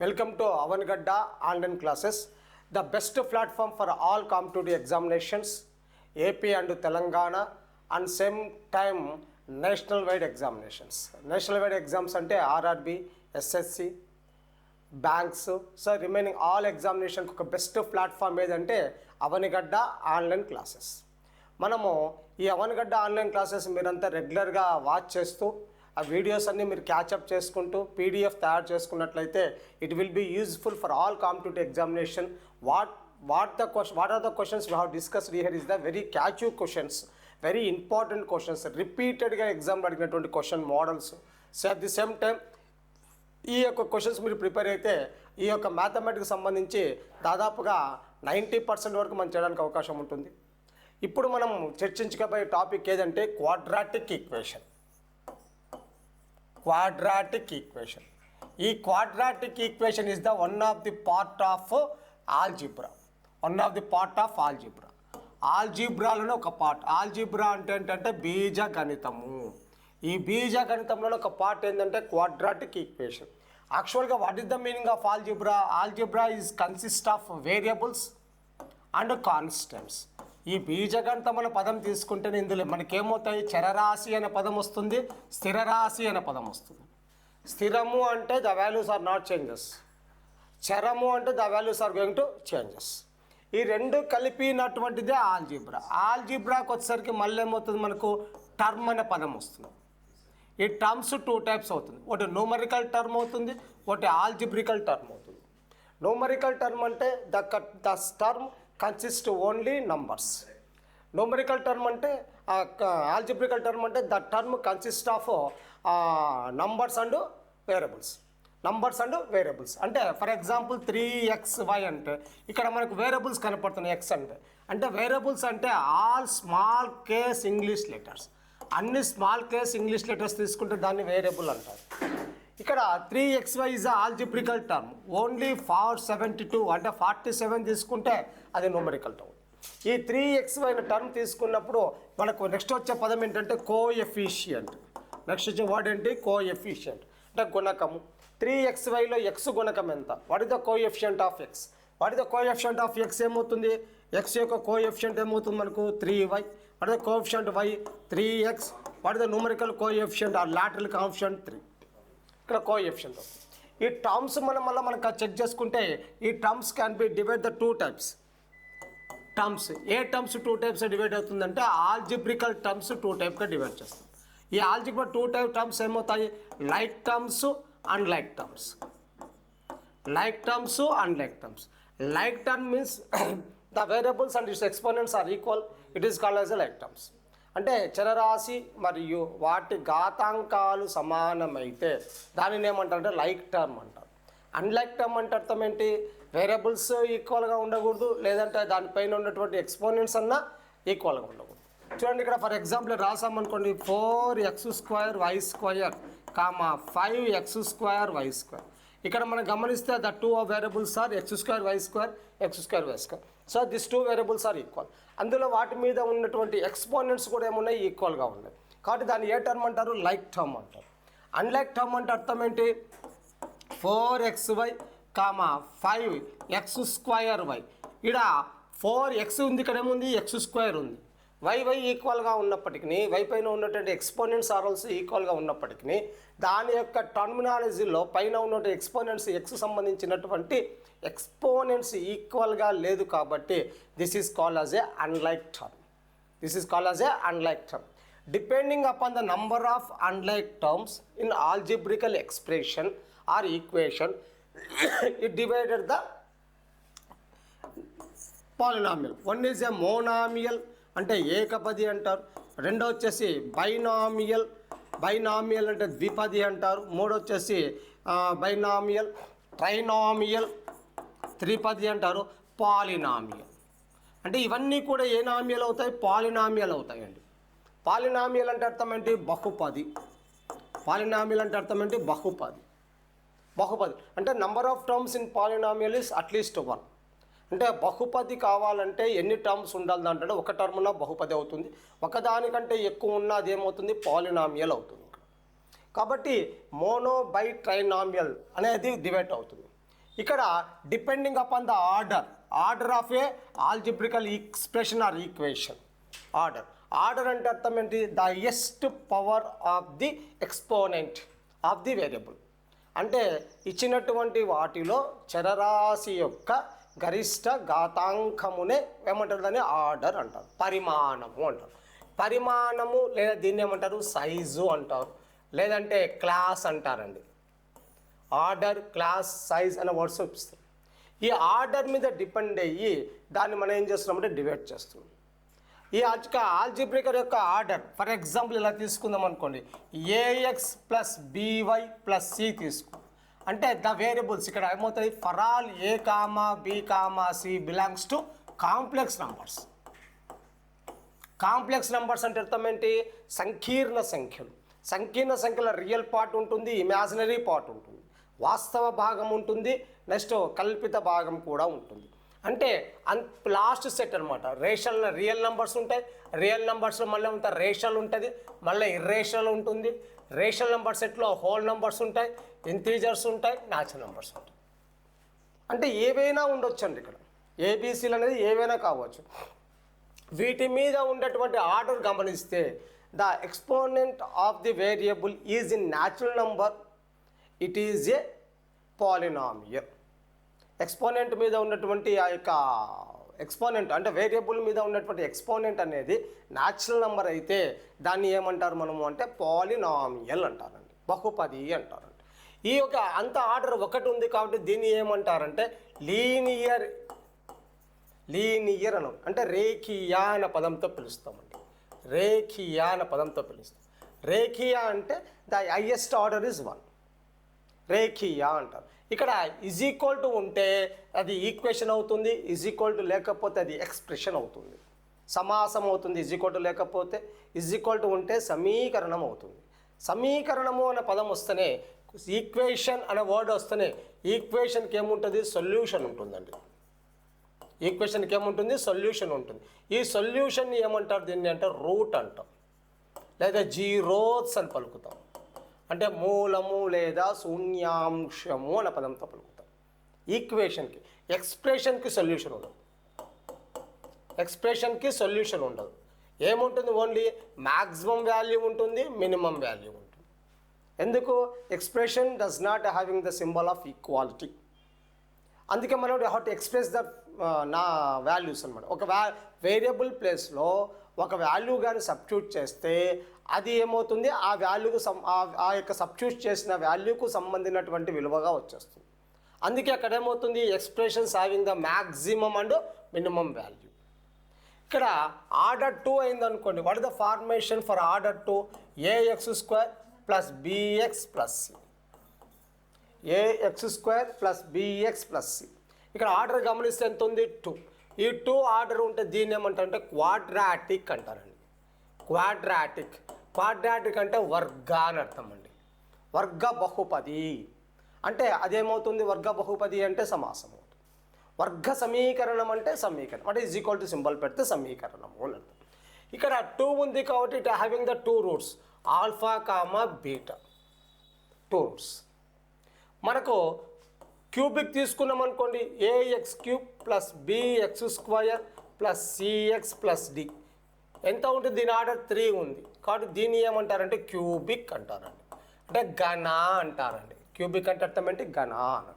Welcome to Avangadda online classes, the best platform for all competitive examinations, AP and Telangana, and same time national wide examinations. National wide exams ante RRB, SSC, banks so remaining all ఎగ్జామినేషన్కి ఒక best platform ఏదంటే Avanigadda online classes. మనము ఈ Avanigadda online classes మీరంతా రెగ్యులర్గా watch చేస్తూ ఆ videos అన్నీ మీరు క్యాచప్ చేసుకుంటూ పీడిఎఫ్ తయారు చేసుకున్నట్లయితే it will be useful for all competitive examination. What are the questions we have discussed here is the very catchy questions, very important questions, రిపీటెడ్గా ఎగ్జామ్లో అడిగినటువంటి question models. So at the same time ఈ యొక్క questions మీరు prepare అయితే ఈ యొక్క mathematics సంబంధించి దాదాపుగా 90% వరకు మనం చేయడానికి అవకాశం ఉంటుంది. ఇప్పుడు మనం చర్చించబోయే టాపిక్ ఏదంటే క్వాడ్రాటిక్ ఈక్వేషన్. ఈ quadratic equation is the one of the part of algebra. ఆల్జీబ్రాలోనే ఒక పార్ట్. ఆల్జీబ్రా అంటే ఏంటంటే బీజగణితము. ఈ బీజగణితంలో ఒక పార్ట్ ఏంటంటే క్వాడ్రాటిక్ ఈక్వేషన్. యాక్చువల్గా what is the meaning of algebra? Algebra is consist of variables and constants. ఈ బీజగణితం అనే పదం తీసుకుంటేనే ఇందులో మనకేమవుతాయి? చరరాశి అనే పదం వస్తుంది, స్థిరరాశి అనే పదం వస్తుంది. స్థిరము అంటే the values are not changes, చరము అంటే the values are going to changes. ఈ రెండు కలిపినటువంటిదే ఆల్జీబ్రా. ఆల్జీబ్రాకి వచ్చేసరికి మళ్ళీ ఏమవుతుంది? మనకు టర్మ్ అనే పదం వస్తుంది. ఈ టర్మ్స్ 2 టైప్స్ అవుతుంది. ఒకటి న్యూమరికల్ టర్మ్ అవుతుంది, ఒకటి ఆల్జిబ్రికల్ టర్మ్ అవుతుంది. న్యూమరికల్ టర్మ్ అంటే the term consist only numbers. Numerical term అంటే ఆల్జిబ్రికల్ టర్మ్ అంటే the term consist of numbers and variables. అంటే ఫర్ ఎగ్జాంపుల్ 3xy అంటే ఇక్కడ మనకు వేరియబుల్స్ కనపడుతున్నాయి. ఎక్స్ అంటే వేరియబుల్స్ అంటే all small case English letters. అన్ని స్మాల్ కేస్ ఇంగ్లీష్ లెటర్స్ తీసుకుంటే దాన్ని వేరియబుల్ అంటారు. ఇక్కడ 3xy ఇస్ ఆల్జిబ్రికల్ టర్మ్. ఓన్లీ 472 అంటే 47 తీసుకుంటే అది న్యూమరికల్ టర్మ్. ఈ 3xy అనే టర్మ్ తీసుకున్నప్పుడు మనకు నెక్స్ట్ వచ్చే పదం ఏంటంటే కోఎఫిషియంట్. నెక్స్ట్ వచ్చే వర్డ్ ఏంటి? కోఎఫిషియంట్ అంటే గుణకము. 3xyలో ఎక్స్ గుణకం ఎంత? What is the coefficient of x? What is the coefficient of x ఏమవుతుంది? ఎక్స్ యొక్క కోఎఫిషియంట్ ఏమవుతుంది మనకు? 3y. What is the coefficient y? 3x. What is the numerical coefficient or literal coefficient? 3. ఇక్కడ కోఎఫిషియంట్. ఈ terms మనకు check చేసుకుంటే ఈ terms can be divide the 2 types. Terms ఏ టర్మ్స్ 2 టైప్స్ డివైడ్ అవుతుందంటే ఆల్జిబ్రికల్ టర్మ్స్ 2 టైప్గా డివైడ్ చేస్తాం. ఈ ఆల్జిబ్రా 2 టైప్ టర్మ్స్ ఏమవుతాయి? Like terms, unlike terms. Like term means the variables and its exponents are equal. It is called as a like terms. అంటే చరరాశి మరియు వాటి ఘాతాంకాలు సమానమైతే దానిని ఏమంటారంటే లైక్ టర్మ్ అంటారు. అన్లైక్ టర్మ్ అంటే అర్థం ఏంటి? వేరియబుల్స్ ఈక్వల్గా ఉండకూడదు, లేదంటే దానిపైన ఉన్నటువంటి ఎక్స్పోనెంట్స్ అన్నా ఈక్వల్గా ఉండకూడదు. చూడండి, ఇక్కడ for example రాసామనుకోండి 4x² comma 5x²y². ఇక్కడ మనం గమనిస్తే the 2 variables are x²y². So this 2 variables are equal. అందులో వాటి మీద ఉన్నటువంటి ఎక్స్పోనెంట్స్ కూడా ఏమున్నాయి? ఈక్వల్గా ఉన్నాయి. కాబట్టి దాన్ని ఏ టర్మ్ అంటారు? లైక్ టర్మ్ అంటారు. అన్లైక్ టర్మ్ అంటే అర్థం ఏంటి? 4xy comma 5x²y. ఇక్కడ 4x ఉంది, ఇక్కడ ఏముంది? x² ఉంది. వై ఈక్వల్గా ఉన్నప్పటికీ, వై పైన ఉన్నటువంటి ఎక్స్పోనెంట్స్ ఆర్ ఆల్సో ఈక్వల్గా ఉన్నప్పటికీ దాని యొక్క టర్మినాలజీలో పైన ఉన్నటువంటి ఎక్స్పోనెంట్స్ ఎక్స్ సంబంధించినటువంటి ఎక్స్పోనెంట్స్ ఈక్వల్గా లేదు కాబట్టి this is called as a unlike term. Depending upon the number of unlike terms in algebraical expression or equation it divided the polynomial. One is a monomial అంటే ఏకపది అంటారు. రెండో వచ్చేసి బైనామియల్ అంటే ద్విపది అంటారు. మూడో వచ్చేసి బైనామియల్, ట్రైనామియల్, త్రిపది అంటారు. పాలినామియల్ అంటే ఇవన్నీ కూడా ఏ నామియల్ అవుతాయి? పాలినామియల్ అవుతాయండి. పాలినామియల్ అంటే అర్థం ఏంటి? బహుపది అంటే number of terms in polynomial is at least 1. అంటే బహుపది కావాలంటే ఎన్ని టర్మ్స్ ఉండాలి అంటే ఒక టర్మ్ ఉన్న బహుపది అవుతుంది, ఒకదానికంటే ఎక్కువ ఉన్న అది ఏమవుతుంది? పాలినామియల్ అవుతుంది. కాబట్టి మోనో బై ట్రైనామియల్ అనేది డివైడ్ అవుతుంది. ఇక్కడ depending upon the order of a algebraical expression or equation. Order అంటే అర్థం ఏంటి? The highest power of the exponent of the variable. అంటే ఇచ్చినటువంటి వాటిలో చరరాశి యొక్క గరిష్ట ఘాతాంకమునే ఏమంటారు? దాన్ని ఆర్డర్ అంటారు, పరిమాణము అంటారు. పరిమాణము లేదా దీన్ని ఏమంటారు? సైజు అంటారు, లేదంటే క్లాస్ అంటారండి. ఆర్డర్, క్లాస్, సైజ్ అనే వర్డ్స్ చూపిస్తాం. ఈ ఆర్డర్ మీద డిపెండ్ అయ్యి దాన్ని మనం ఏం చేస్తున్నామంటే డివైడ్ చేస్తున్నాం. ఈ ఆల్జిబ్రికల్ యొక్క ఆర్డర్ ఫర్ ఎగ్జాంపుల్ ఇలా తీసుకుందాం అనుకోండి, a x plus b y plus c తీసుకో. అంటే ద వేరియబుల్స్ ఇక్కడ ఏమవుతుంది? For all a comma b comma c belongs to complex numbers. Complex numbers అంటే అర్థం ఏంటి? సంకీర్ణ సంఖ్యలు. సంకీర్ణ సంఖ్యల రియల్ పార్ట్ ఉంటుంది, ఇమాజినరీ పార్ట్ ఉంటుంది, వాస్తవ భాగం ఉంటుంది, నెక్స్ట్ కల్పిత భాగం కూడా ఉంటుంది. అంటే లాస్ట్ సెట్ అనమాట. రియల్ నెంబర్స్ ఉంటాయి, రియల్ నెంబర్స్లో మళ్ళీ ఉంటాయి రేషనల్ ఉంటుంది, మళ్ళీ ఇర్రేషనల్ ఉంటుంది. రేషనల్ నెంబర్ సెట్లో హోల్ నెంబర్స్ ఉంటాయి, ఇంటీజర్స్ ఉంటాయి, న్యాచురల్ నెంబర్స్ ఉంటాయి. అంటే ఏవైనా ఉండొచ్చు అండి. ఇక్కడ ఏబీసీలు అనేది ఏవైనా కావచ్చు. వీటి మీద ఉండేటువంటి ఆర్డర్ గమనిస్తే the exponent of the variable is in natural number, it is a polynomial. Exponent మీద ఉన్నటువంటి ఆ యొక్క ఎక్స్పోనెంట్ అంటే వేరియబుల్ మీద ఉన్నటువంటి ఎక్స్పోనెంట్ అనేది న్యాచురల్ నెంబర్ అయితే దాన్ని ఏమంటారు మనము అంటే పాలినామియల్ అంటారండి, బహుపది అంటారండి. ఈ యొక్క అంత ఆర్డర్ ఒకటి ఉంది కాబట్టి దీన్ని ఏమంటారంటే లీనియర్ అని అంటే రేఖీయ అనే పదంతో పిలుస్తామండి. రేఖీయ అనే పదంతో పిలుస్తాం. రేఖీయ అంటే ద హైయెస్ట్ ఆర్డర్ ఇస్ 1. రేఖీయ అంటారు. ఇక్కడ ఈజ్ ఈక్వల్ టు ఉంటే అది ఈక్వేషన్ అవుతుంది, ఈజ్ ఈక్వల్ టు లేకపోతే అది ఎక్స్ప్రెషన్ అవుతుంది, సమాసం అవుతుంది. ఈజ్ ఈక్వల్ టు లేకపోతే, ఈజ్ ఈక్వల్ టు ఉంటే సమీకరణం అవుతుంది. సమీకరణము అనే పదం వస్తేనే, ఈక్వేషన్ అనే వర్డ్ వస్తేనే ఈక్వేషన్కి ఏముంటుంది? సొల్యూషన్ ఉంటుందండి. ఈక్వేషన్కి ఏముంటుంది? సొల్యూషన్ ఉంటుంది. ఈ సొల్యూషన్ని ఏమంటారు? దీన్ని అంటే రూట్ అంటాం, లేదా జీరోస్ అని పలుకుతాం. అంటే మూలము లేదా శూన్యాంశము అనే పదంతో పలుకుతాం. ఈక్వేషన్కి. ఎక్స్ప్రెషన్కి సొల్యూషన్ ఉండదు. ఎక్స్ప్రెషన్కి సొల్యూషన్ ఉండదు. ఏముంటుంది? ఓన్లీ మ్యాక్సిమం వాల్యూ ఉంటుంది, మినిమం వాల్యూ ఉంటుంది. ఎందుకు? Expression does not having the symbol of equality. అందుకే మనం హౌ టు ఎక్స్ప్రెస్ ద నా వాల్యూస్ అనమాట. ఒక వేరియబుల్ ప్లేస్లో ఒక వాల్యూ కానీ సబ్స్టిట్యూట్ చేస్తే అది ఏమవుతుంది? ఆ వాల్యూకు ఆ యొక్క సబ్స్టిట్యూట్ చేసిన వాల్యూకు సంబంధించినటువంటి విలువగా వచ్చేస్తుంది. అందుకే అక్కడ ఏమవుతుంది? Expressions having the maximum and minimum value. ఇక్కడ ఆర్డర్ 2 అయిందనుకోండి. What is the formation for order 2? ax² plus bx plus c. ax² plus bx plus c. ఇక్కడ ఆర్డర్ గమనిస్తే ఎంత ఉంది? 2. ఈ 2 ఆర్డర్ ఉంటే దీన్ని ఏమంటారంటే క్వాడ్రాటిక్ అంటారండి. క్వాడ్రాటిక్ అంటే వర్గ అని అర్థం అండి. వర్గ బహుపది అంటే అదేమవుతుంది? వర్గ బహుపది అంటే సమాసం అవుతుంది. వర్గ సమీకరణం అంటే సమీకరణం అంటే ఈజ్ ఈక్వల్ టు సింబల్ పెడితే సమీకరణము అని అర్థం. ఇక్కడ 2 ఉంది కాబట్టి it having the 2 roots, alpha comma beta, 2 roots. మనకు క్యూబిక్ తీసుకున్నాం అనుకోండి, ax³ plus bx² plus cx plus d ఎంత ఉంటుంది? దీని ఆర్డర్ 3 ఉంది కాబట్టి దీన్ని ఏమంటారంటే క్యూబిక్ అంటారండి, అంటే ఘన అంటారండి. క్యూబిక్ అంటే అర్థం ఏంటి? ఘన అని.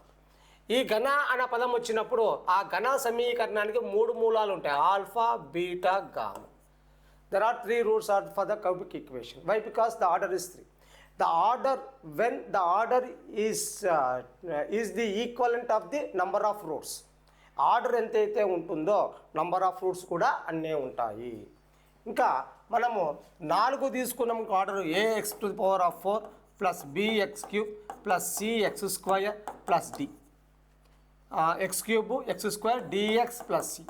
ఈ ఘన అనే పదం వచ్చినప్పుడు ఆ ఘన సమీకరణానికి 3 మూలాలు ఉంటాయి, alpha, beta, gamma. There are 3 roots are for the cubic equation. Why? Because the order is 3. The order, when the order is the equivalent of the number of roots. Order ఎంతైతే ఉంటుందో నంబర్ ఆఫ్ రూట్స్ కూడా అన్నీ ఉంటాయి. ఇంకా మనము 4 తీసుకున్నాం order, ax⁴ plus bx³ plus cx² plus d, x³ x² dx plus c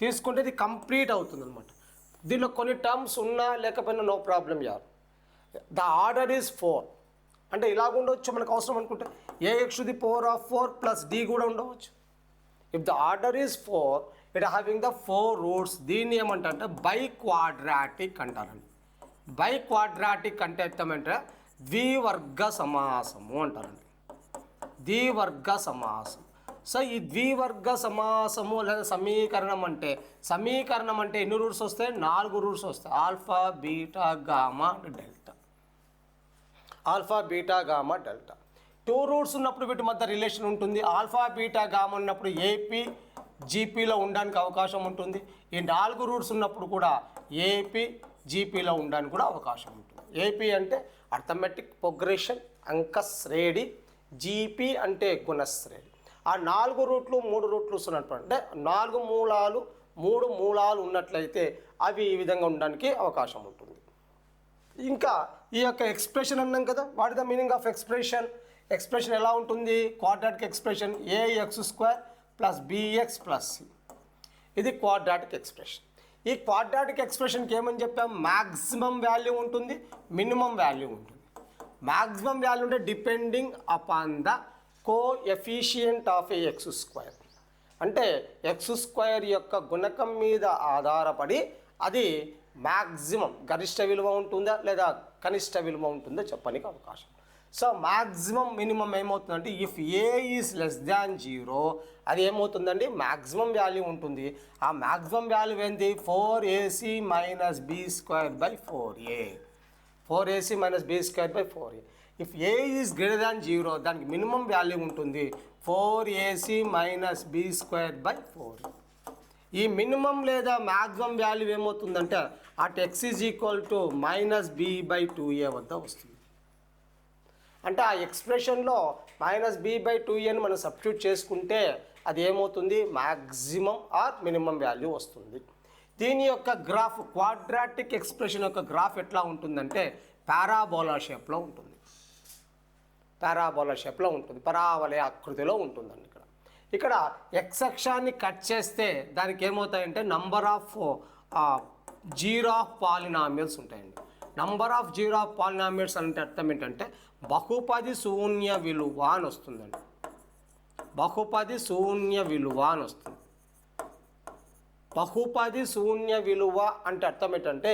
తీసుకుంటే ఇది కంప్లీట్ అవుతుంది అనమాట. దీనిలో కొన్ని టర్మ్స్ ఉన్నా లేకపోయినా నో ప్రాబ్లం యార్. ద ఆర్డర్ ఈజ్ 4 అంటే ఇలాగ ఉండవచ్చు మనకు అవసరం అనుకుంటే ax⁴ ప్లస్ d కూడా ఉండవచ్చు. If the order is 4 it having the 4 roots, దీన్ని ఏమంటారంటే బై క్వాడ్రాటిక్ అంటారండి. బై క్వాడ్రాటిక్ అంటే అర్థమంటే ద్వివర్గ సమాసము అంటారండి. ద్వివర్గ సమాసం సో ఈ ద్వివర్గ సమాసము లేదా సమీకరణం అంటే ఎన్ని రూట్స్ వస్తాయి? 4 రూట్స్ వస్తాయి. Alpha beta gamma delta. Alpha beta gamma delta 2 roots ఉన్నప్పుడు వీటి మధ్య రిలేషన్ ఉంటుంది. ఆల్ఫా బీటా గామా ఉన్నప్పుడు ఏపీ జీపీలో ఉండడానికి అవకాశం ఉంటుంది. ఈ 4 రూట్స్ ఉన్నప్పుడు కూడా ఏపీ జీపీలో ఉండడానికి కూడా అవకాశం ఉంటుంది. ఏపీ అంటే అర్థమెటిక్ ప్రోగ్రెషన్, అంక శ్రేణి. జీపీ అంటే గుణశ్రేణి. ఆ 4 రూట్లు 3 రూట్లు ఉన్నప్పుడు అంటే 4 మూలాలు 3 మూలాలు ఉన్నట్లయితే అవి ఈ విధంగా ఉండడానికి అవకాశం ఉంటుంది. ఇంకా ఈ యొక్క ఎక్స్ప్రెషన్ అన్నాం కదా, what is the meaning of expression? Expression ఎలా ఉంటుంది? Quadratic expression ax² plus bx plus c. ఇది క్వాడ్రాటిక్ ఎక్స్ప్రెషన్. ఈ క్వాడ్రాటిక్ ఎక్స్ప్రెషన్కి ఏమని చెప్పాం? మ్యాక్సిమం వాల్యూ ఉంటుంది, మినిమం వాల్యూ ఉంటుంది. మ్యాక్సిమం వాల్యూ అంటే depending upon the coefficient of x². అంటే x² యొక్క గుణకం మీద ఆధారపడి అది మ్యాక్సిమం గరిష్ట విలువ ఉంటుందా లేదా కనిష్ట విలువ ఉంటుందో చెప్పడానికి అవకాశం. సో మ్యాక్సిమం మినిమం ఏమవుతుందంటే if A is less than 0 అది ఏమవుతుందండి? మ్యాక్సిమం వాల్యూ ఉంటుంది. ఆ మ్యాక్సిమం వాల్యూ ఏంటి? 4ac minus b²/4a. 4ac minus b²/4a. If A is greater than 0 దానికి మినిమం వాల్యూ ఉంటుంది 4ac మైనస్ b²/4a. ఈ మినిమం లేదా మ్యాక్సిమం వాల్యూ ఏమవుతుందంటే at x is equal to -b/2a వద్ద వస్తుంది. అంటే ఆ ఎక్స్ప్రెషన్లో -b/2a మనం సబ్స్టిట్యూట్ చేసుకుంటే అది ఏమవుతుంది? మ్యాక్సిమం ఆర్ మినిమం వాల్యూ వస్తుంది. దీని యొక్క గ్రాఫ్, క్వాడ్రాటిక్ ఎక్స్ప్రెషన్ యొక్క గ్రాఫ్ ఎట్లా ఉంటుందంటే పారాబోలా షేప్లో ఉంటుంది. పారాబోలా షేప్లో ఉంటుంది, పరావలయ ఆకృతిలో ఉంటుందండి. ఇక్కడ ఎక్స్ అక్షాన్ని కట్ చేస్తే దానికి ఏమవుతాయంటే number of zero of polynomials ఉంటాయండి. Number of zero of polynomials అంటే అర్థం ఏంటంటే బహుపది శూన్య విలువ అని వస్తుందండి. బహుపది శూన్య విలువ అని వస్తుంది. బహుపది శూన్య విలువ అంటే అర్థం ఏంటంటే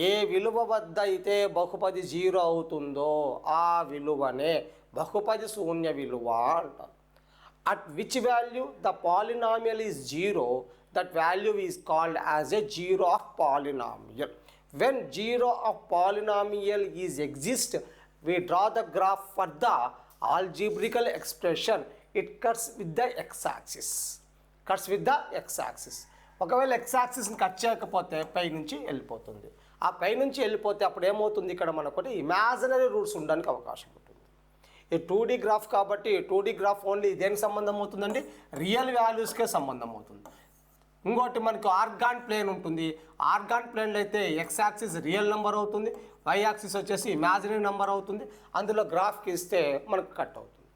ఏ విలువ వద్ద అయితే బహుపది 0 అవుతుందో ఆ విలువనే బహుపది శూన్య విలువ అంటారు. At which value the polynomial is 0, that value is called as a zero of polynomial. When zero of polynomial is exist, we draw the graph for the algebraical expression. It cuts with the x-axis. Cuts with the x-axis. ఒకవేళ x-axisని cut చేయకపోతే పై నుంచి వెళ్ళిపోతుంది. ఆ పై నుంచి వెళ్ళిపోతే అప్పుడు ఏమవుతుంది? ఇక్కడ మనకు ఇమాజినరీ రూట్స్ ఉండడానికి అవకాశం ఉంటుంది. ఈ 2D గ్రాఫ్ కాబట్టి 2D గ్రాఫ్ ఓన్లీ దేనికి సంబంధం అవుతుందండి? రియల్ వాల్యూస్కే సంబంధం అవుతుంది. ఇంకోటి మనకు ఆర్గాన్ ప్లేన్ ఉంటుంది. ఆర్గాన్ ప్లేన్లో అయితే ఎక్స్ యాక్సిస్ రియల్ నెంబర్ అవుతుంది, వై యాక్సిస్ వచ్చేసి ఇమాజినరీ నెంబర్ అవుతుంది. అందులో గ్రాఫ్కి ఇస్తే మనకు కట్ అవుతుంది.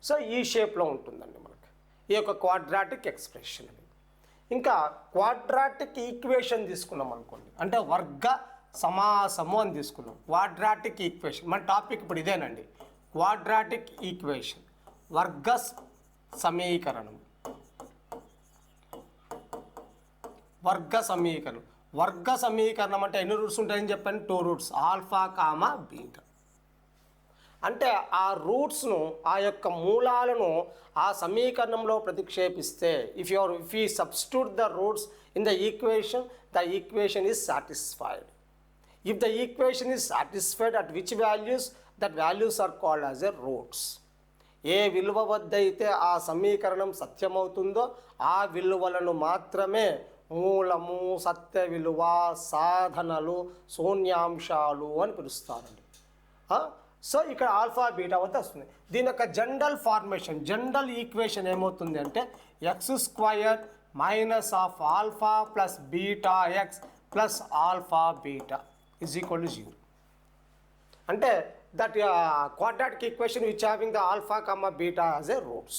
సో ఈ షేప్లో ఉంటుందండి మనకు ఈ యొక్క క్వాడ్రాటిక్ ఎక్స్ప్రెషన్. ఇంకా క్వాడ్రాటిక్ ఈక్వేషన్ తీసుకున్నాం అనుకోండి, అంటే వర్గ సమాసము అని తీసుకున్నాం. క్వాడ్రాటిక్ ఈక్వేషన్ మన టాపిక్ ఇప్పుడు ఇదేనండి. క్వాడ్రాటిక్ ఈక్వేషన్, వర్గ సమీకరణం. వర్గ సమీకరణం. వర్గ సమీకరణం అంటే ఎన్ని రూట్స్ ఉంటాయని చెప్పాను? 2 రూట్స్, ఆల్ఫా కామా బీటా. అంటే ఆ రూట్స్ను, ఆ యొక్క మూలాలను ఆ సమీకరణంలో ప్రతిక్షేపిస్తే if you substitute the roots in the equation is satisfied. If the equation is satisfied, at which values? That values are called as a roots. ఏ విలువ వద్ద అయితే ఆ సమీకరణం సత్యమవుతుందో ఆ విలువలను మాత్రమే మూలము, సత్య విలువ, సాధనలు, శూన్యాంశాలు అని పిలుస్తారండి. సో ఇక్కడ ఆల్ఫా బీటా వద్ద వస్తుంది. దీని యొక్క జనరల్ ఫార్మేషన్, జనరల్ ఈక్వేషన్ ఏమవుతుంది అంటే x² minus of alpha plus beta X plus alpha beta is equal to 0. అంటే that quadratic equation which having the alpha comma beta as a roots.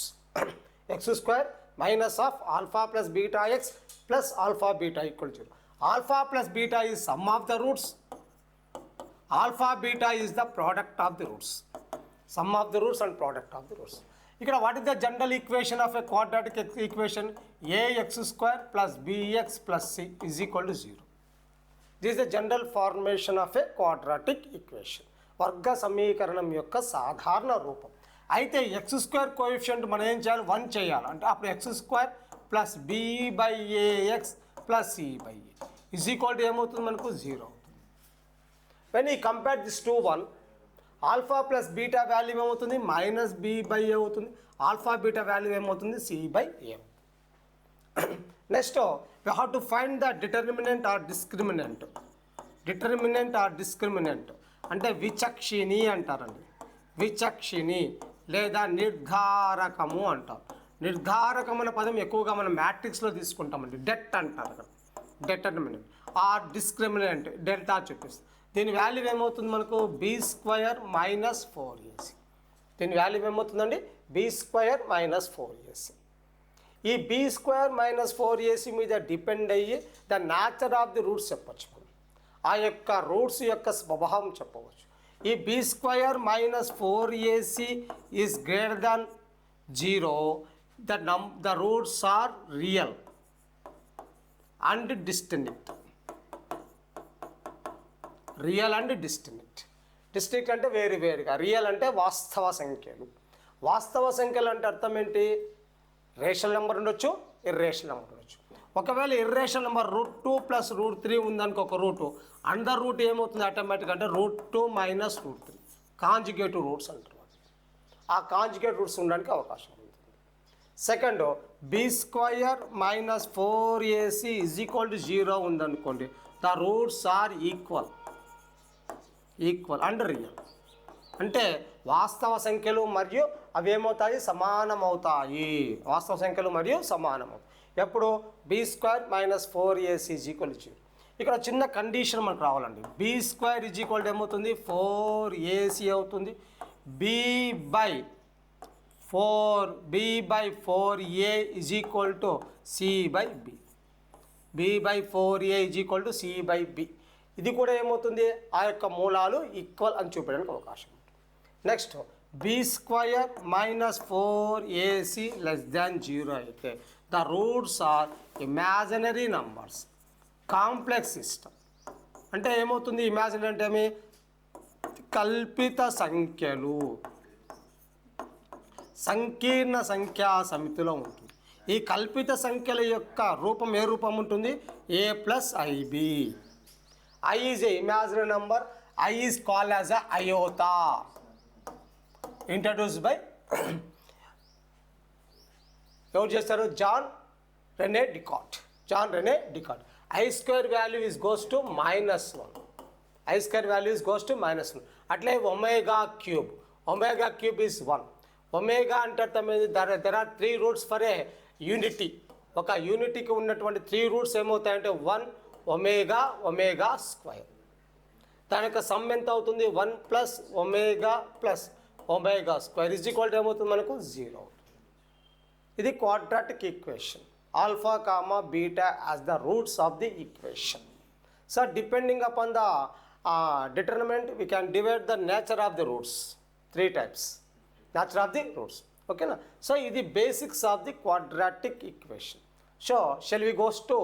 x² minus of alpha plus beta x plus alpha beta equal to 0. Alpha plus beta is sum of the roots. Alpha beta is the product of the roots. Sum of the roots and product of the roots. ఇక్కడ what is the general equation of a quadratic equation? ax² plus bx plus c is equal to 0. This is the general formation of a quadratic equation. వర్గ సమీకరణం యొక్క సాధారణ రూపం. అయితే X square coefficient మనం ఏం చేయాలి, 1 చేయాలి. అంటే అప్పుడు x square plus b by a x plus c by a is equal to ఏమవుతుంది మనకు 0 అవుతుంది. వెన్ ఈ compare this to 1, alpha plus beta value ఏమవుతుంది, మైనస్ బి బై ఏ అవుతుంది. ఆల్ఫా బీటా వాల్యూ ఏమవుతుంది, c by a. Next we have to find the determinant or discriminant. Determinant or discriminant అంటే విచక్షిణి అంటారండి. విచక్షిణి లేదా నిర్ధారకము అంటారు. నిర్ధారకం అనే పదం ఎక్కువగా మనం మ్యాట్రిక్స్లో తీసుకుంటామండి. డెట్ అంటారు అక్కడ, డెటర్మినెంట్. ఆర్ డిస్క్రిమినెంట్ డెల్టా చూపిస్తుంది. దీని వాల్యూ ఏమవుతుంది మనకు, బి స్క్వయర్ మైనస్ 4ac. దీని వాల్యూ ఏమవుతుందండి, బి స్క్వయర్ మైనస్ 4ac. ఈ బి స్క్వేర్ మైనస్ 4ac మీద డిపెండ్ అయ్యి the nature of the roots చెప్పచ్చు. ఆ యొక్క రూట్స్ యొక్క స్వభావం చెప్పవచ్చు. ఈ b square minus 4ac is greater than 0. The roots are real and distinct. Real and distinct. Distinct అంటే వేరు వేరుగా, రియల్ అంటే వాస్తవ సంఖ్యలు. వాస్తవ సంఖ్యలు అంటే అర్థం ఏంటి, రేషనల్ నెంబర్ ఉండొచ్చు, ఇర్రేషనల్ నెంబర్ ఉండొచ్చు. ఒకవేళ ఇర్రేషనల్ నెంబర్ √2 ప్లస్ √3 ఉందనుకో ఒక రూటు, అండర్ రూట్ ఏమవుతుంది ఆటోమేటిక్గా అంటే √2 మైనస్ √3 కాంజుగేటివ్ రూట్స్ అంటారు. ఆ కాంజుగేట్ రూట్స్ ఉండడానికి అవకాశం ఉంటుంది. Second, b square minus 4ac is equal to 0 ఉందనుకోండి, the roots are equal and real. అంటే వాస్తవ సంఖ్యలు మరియు అవి ఏమవుతాయి, సమానమవుతాయి. వాస్తవ సంఖ్యలు మరియు సమానమవుతాయి. ఎప్పుడు b square minus 4ac is equal to 0. ఇక్కడ చిన్న కండిషన్ మనకు రావాలండి. B square is equal to ఏమవుతుంది, 4ac అవుతుంది. B by 4a is equal to c by b. B by 4a is equal to c by b. ఇది కూడా ఏమవుతుంది, ఆ యొక్క మూలాలు ఈక్వల్ అని చూపించడానికి అవకాశం ఉంటుంది. Next, b square minus 4ac less than 0 అయితే the roots are imaginary numbers, complex system. అంటే ఏమవుతుంది, ఇమాజినరీ అంటే ఏమి, కల్పిత సంఖ్యలు, సంకీర్ణ సంఖ్యా సమితిలో ఉంటుంది. ఈ కల్పిత సంఖ్యల యొక్క రూపం ఏ రూపం ఉంటుంది, a plus ib. I is a imaginary number. I is called as a iota. Introduced by ఎవరు చేస్తారు, John René Descartes. I square value is goes to -1. I square value is goes to -1. అట్లే omega cube is 1. Omega అంటే అర్థం ఏంది, there are 3 roots for a unity. ఒక యూనిటీకి ఉన్నటువంటి 3 roots ఏమవుతాయంటే 1 omega square. దాని యొక్క సమ్ ఎంత అవుతుంది, 1 plus omega square is equal to ఏమవుతుంది మనకు 0 అవుతుంది. ఇది quadratic equation. Alpha comma beta as the roots of the equation. So depending upon the determinant we can divide the nature of the roots. 3 types nature of the roots. ఓకేనా. So ఇది basics of the quadratic equation. So shall we goes to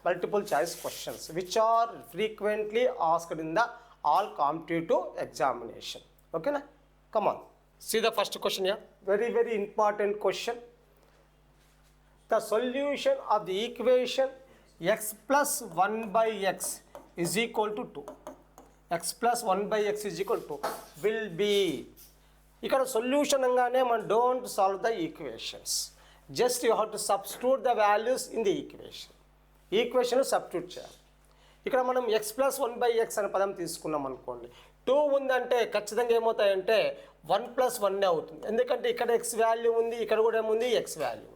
multiple choice questions which are frequently asked in the all competitive examination. Okay na? Come on, see the first question here. Very very important question. The solution of the equation x plus 1 by x is equal to 2. X plus 1 by x is equal to 2 will be. ఇక్కడ solution అనగానే మనం don't solve the equations, just you have to substitute the values in the equation substitute చేయాలి. ఇక్కడ మనం x plus 1 by x అనే పదం తీసుకున్నాం అనుకోండి, 2 ఉందంటే ఖచ్చితంగా ఏమవుతాయంటే 1 ప్లస్ 1 అవుతుంది. ఎందుకంటే ఇక్కడ x వాల్యూ ఉంది, ఇక్కడ కూడా ఏముంది x వాల్యూ.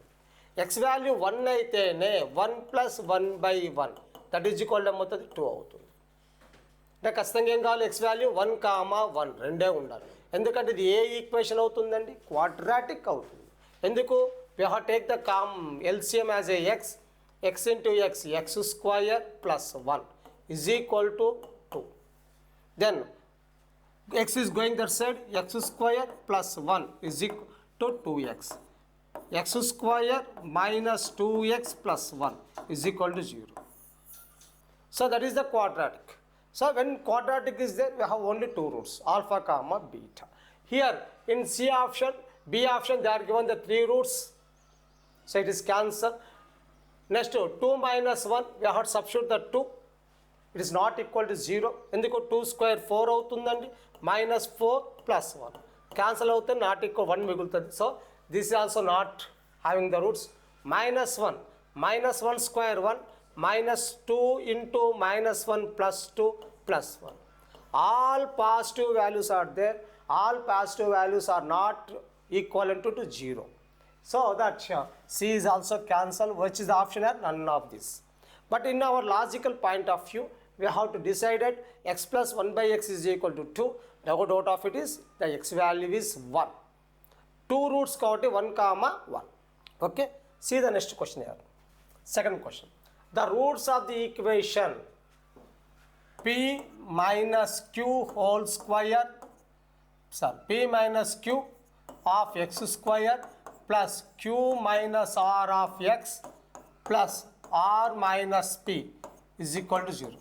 x వాల్యూ 1 అయితేనే 1 plus 1 by 1 that is equal to ఏమవుతుంది 2 అవుతుంది. అంటే ఖచ్చితంగా ఏం కావాలి, x వాల్యూ 1, 1 రెండే ఉండాలి. ఎందుకంటే ఇది ఏ ఈక్వేషన్ అవుతుందండి, క్వాడ్రాటిక్ అవుతుంది. ఎందుకు, we have to take the LCM as a x into x square plus 1 is equal to 2. Then x is going that side, x square plus 1 is equal to 2x. X square minus 2x plus 1 is equal to 0. So that is the quadratic. So when quadratic is there, we have only 2 roots, alpha comma beta. Here in C option, B option, they are given the 3 roots. So it is cancelled. Next 2 minus 1, we have to substitute the 2. It is not equal to 0. ఎందుకు 2 square 4 అవుతుందండి, minus 4 plus 1. Cancel అవుతుంది, not equal 1 మిగులుతుంది. So this is also not having the roots. Minus 1, minus 1 square 1, minus 2 into minus 1 plus 2 plus 1. All positive values are there. All positive values are not equivalent to 0. So that C is also cancelled. Which is the option here? None of this. But in our logical point of view, we have to decide that x plus 1 by x is equal to 2. The out of it is the x value is 1. 2 roots కాబట్టి 1 comma 1. Okay. See the next question here. Second question. The roots of the equation p minus q whole square, p minus q of x square plus q minus r of x plus r minus p is equal to 0.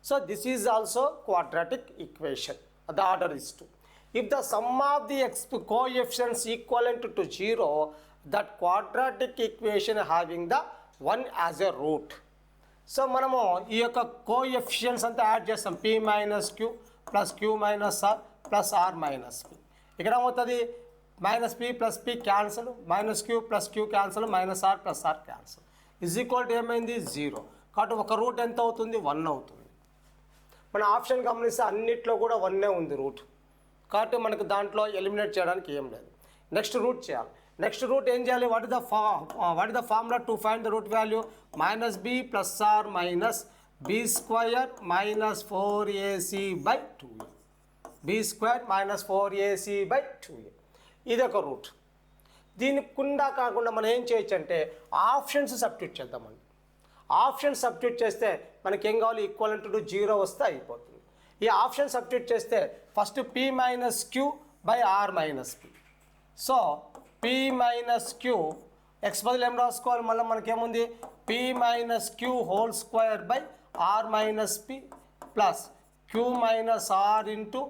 So this is also quadratic equation. The order is 2. If the sum of the coefficients equivalent to 0, that quadratic equation having the 1 as a root. So మనము ఈ యొక్క coefficients అంతా add చేస్తాం, p minus q plus q minus r plus r minus p. ఇక్కడ ఏమవుతుంది, minus p plus p cancel, minus q plus q cancel, minus r plus r cancel, is equal to ఏమైంది 0. కాబట్టి ఒక route ఎంత అవుతుంది, 1 అవుతుంది. మన ఆప్షన్ గమనిస్తే అన్నిట్లో కూడా 1 ఉంది రూట్, కాబట్టి మనకు దాంట్లో ఎలిమినేట్ చేయడానికి ఏం లేదు. నెక్స్ట్ రూట్ చేయాలి. నెక్స్ట్ రూట్ ఏం చేయాలి, what is the formula to find the root value, minus b plus are minus b square minus 4ac by 2a, b square minus 4ac by 2a. ఇది ఒక route. దీని కుండా కాకుండా మనం ఏం చేయొచ్చు అంటే ఆప్షన్స్ సబ్స్టిట్యూట్ చేద్దామండి. ఆప్షన్ సబ్స్టిట్యూట్ చేస్తే మనకి ఏం కావాలి, ఈక్వలెంట్ టు 0 వస్తే అయిపోతుంది. ఈ ఆప్షన్ సబ్స్టిట్యూట్ చేస్తే first p minus q by r minus p. So p minus q, x బదులు ఏం రాసుకోవాలి, మళ్ళీ మనకేముంది, p minus q whole square by r minus p plus q minus r into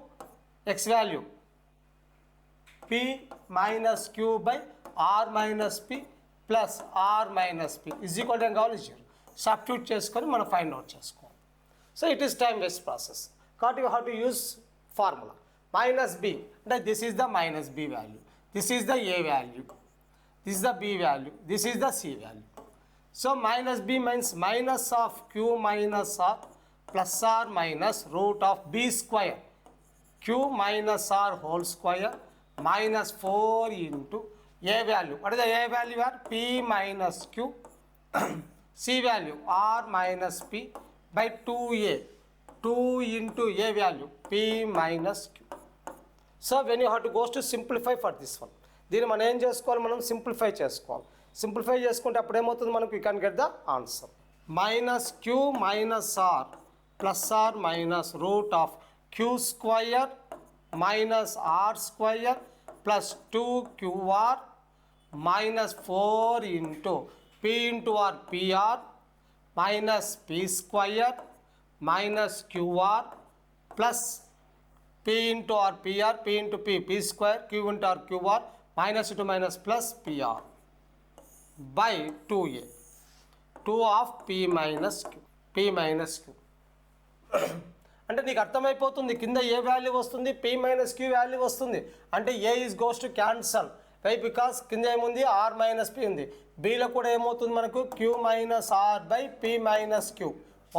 x value p minus q by r minus p plus r minus p is equal to ఏం కావాలి, 0. Substitute చేసుకొని మనం find out చేసుకోవాలి. So it is time waste process. కాబట్టి you have to use formula. Minus B అంటే this is the minus B value, this is the A value, this is the B value, this is the C value. So minus B means minus of queue minus are plus are minus root of B square Q minus are whole square minus 4 into A value. What is the A value R, P minus Q, C value r minus p by 2a, 2 into a value p minus q. So when you have to go to simplify for this one, దీన్ని మనం ఏం చేసుకోవాలి, మనం simplify చేసుకోవాలి. Simplify చేసుకుంటే అప్పుడు ఏమవుతుంది మనకు, you can get the answer. Minus q minus r plus r minus root of q square minus r square plus 2qr minus 4 into p into r pr minus p square minus qr plus p into r pr, p into p square, q into r qr minus into minus plus pr by 2a, 2 of p minus q, p minus q. అంటే నీకు అర్థమైపోతుంది, కింద ఏ value వస్తుంది, p minus q value వస్తుంది. అంటే a is goes to cancel. Why, because కింద ఏముంది, r మైనస్ p ఉంది. బీలో కూడా ఏమవుతుంది మనకు, q minus r by p minus q.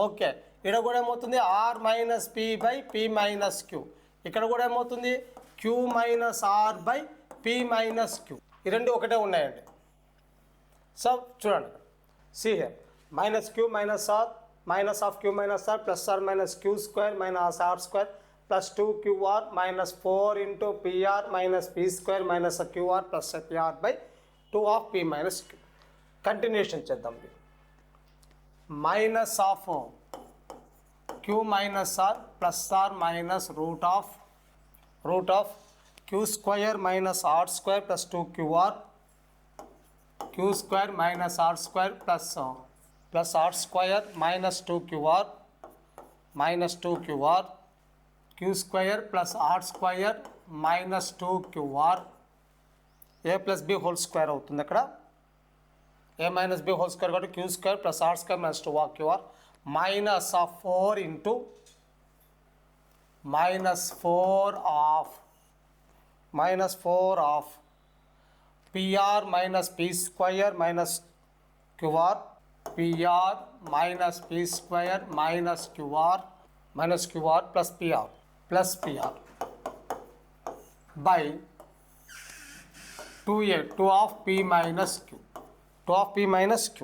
Okay, ఇక్కడ కూడా ఏమవుతుంది, r minus p by p minus q. ఇక్కడ కూడా ఏమవుతుంది, q minus r by p minus q. ఈ రెండు ఒకటే ఉన్నాయండి. సో చూడండి, see here minus q minus r minus of q minus r plus r minus q square minus r square plus 2qr minus 4 into pr minus p square minus qr plus pr by 2 of p minus q. Continuation చేద్దాం. minus of q minus r plus r minus root of q square minus r square plus 2qr q square minus r square plus r square minus 2qr minus 2qr q square plus r square minus 2qr a plus b whole square అవుతుంది అక్కడ. A minus b whole square కాబట్టి q square plus r square minus 2 q r minus of 4 into minus 4 of PR minus P square minus QR, PR minus P square minus QR plus PR by 2A, 2 of P minus Q, 2 of P minus Q.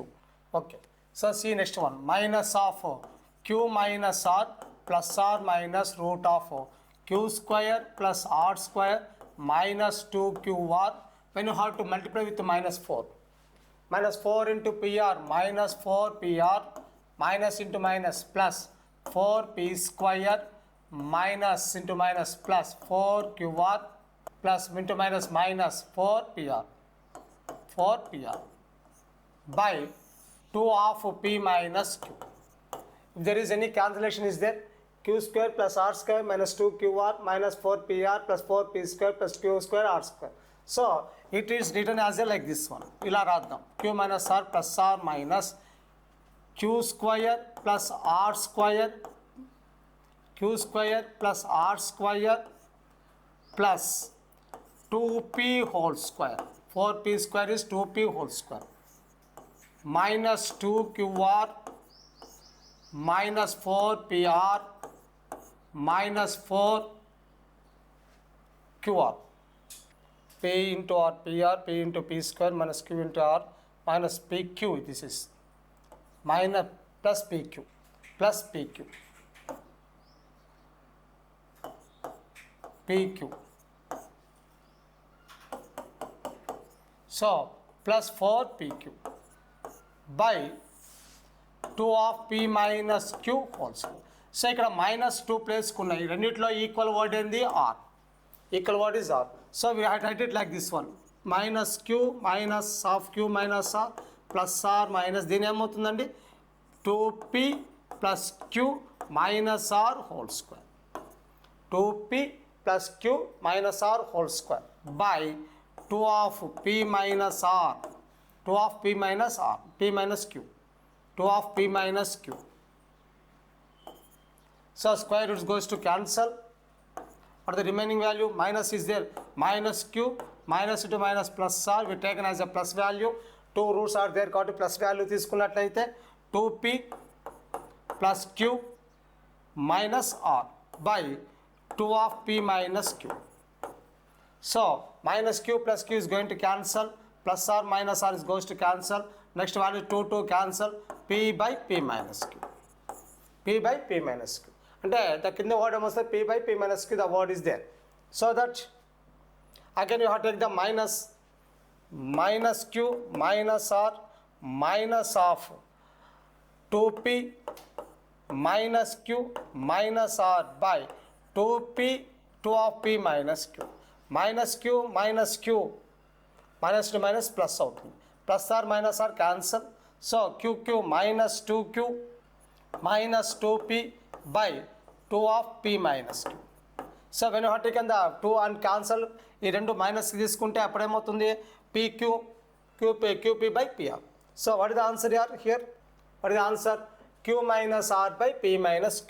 Okay, so see next one, minus of Q minus R plus R minus root of Q square plus R square minus 2QR. When you have to multiply with minus 4, minus 4 into PR minus 4 PR minus into minus plus 4 P square minus into minus plus 4 QR plus into minus minus 4 PR by 2 of P minus Q. If there is any cancellation is there, Q square plus R square minus 2QR minus 4PR plus 4P square plus Q square R square. So it is written as a like this one. ఇలా రాద్దాం, Q minus R plus R minus Q square plus R square, Q square plus R square plus 2P whole square. 4P square is 2P whole square minus 2QR minus 4PR minus 4QR. P into R PR, P into P square minus Q into R minus PQ. This is minus plus PQ plus PQ. PQ. So plus 4 PQ by 2 of P minus Q whole square. So ఇక్కడ minus 2 ప్లేస్కున్నాయి, రెండిట్లో equal word ఏంది r, equal word is r. So we write it like this one, minus q minus of queue minus are plus are minus దీని ఏమవుతుందండి 2P plus q minus are whole square, 2P plus q minus are whole square by 2 of P minus R, 2 of P minus R, P minus Q, 2 of P minus Q. So square root goes to cancel. What the remaining value? Minus is there. Minus Q, minus into minus plus R. We taken as a plus value. 2 roots are there. Got to plus value. తీసుకున్నట్లయితే 2P plus Q minus R by 2 of P minus Q. So minus Q plus Q is going to cancel. Plus R minus R is goes to cancel. Next value 2 cancel. P by P minus Q. P by P minus Q. అంటే the కింద word ఏమొస్తే P by P minus Q, the word is there. So that again you have to take the minus Q minus R minus of 2P minus Q minus R by 2P 2 of P minus Q. Minus Q minus Q minus to minus plus అవుతుంది, plus R minus R cancel. So QQ minus 2Q minus 2P by 2 of P minus Q. So when you have taken the 2 and cancel, ఈ రెండు minus తీసుకుంటే అప్పుడేమవుతుంది PQ QP by PR. So what is the answer here? What is the answer? Q minus R by P minus Q.